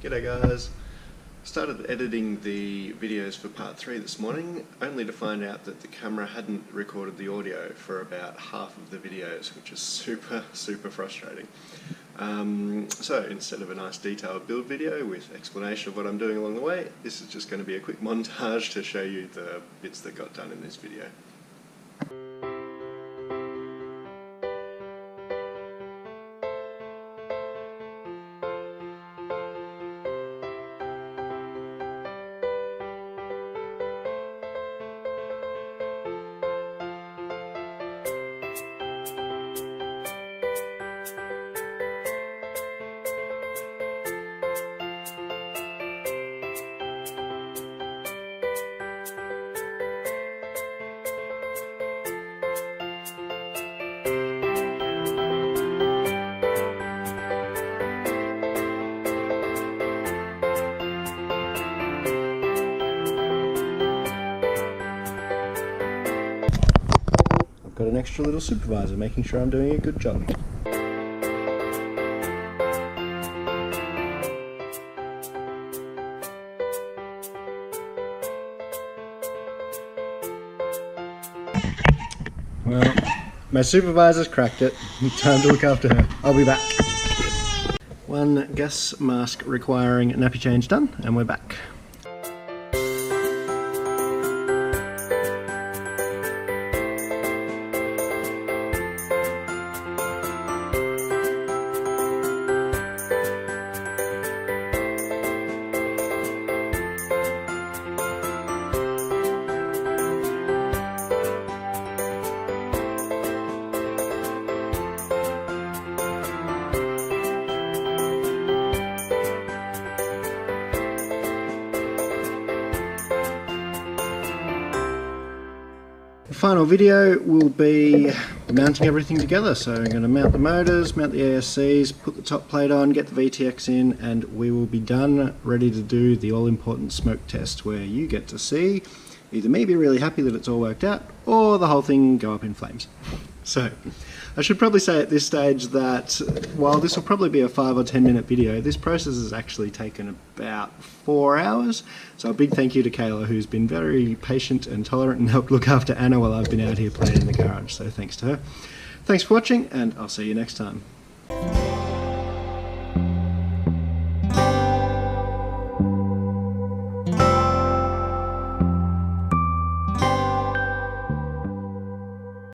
G'day guys. Started editing the videos for part 3 this morning, only to find out that the camera hadn't recorded the audio for about half of the videos, which is super frustrating. So instead of a nice detailed build video with explanation of what I'm doing along the way, this is just going to be a quick montage to show you the bits that got done in this video. Got an extra little supervisor making sure I'm doing a good job. Well, my supervisor's cracked it. Time to look after her. I'll be back. One gas mask requiring nappy change done, and we're back. The final video will be mounting everything together, so I'm going to mount the motors, mount the ESCs, put the top plate on, get the VTX in, and we will be done, ready to do the all-important smoke test where you get to see either me be really happy that it's all worked out or the whole thing go up in flames. So I should probably say at this stage that while this will probably be a 5 or 10 minute video, this process has actually taken about 4 hours. So a big thank you to Kayla, who's been very patient and tolerant and helped look after Anna while I've been out here playing in the garage. So thanks to her. Thanks for watching, and I'll see you next time.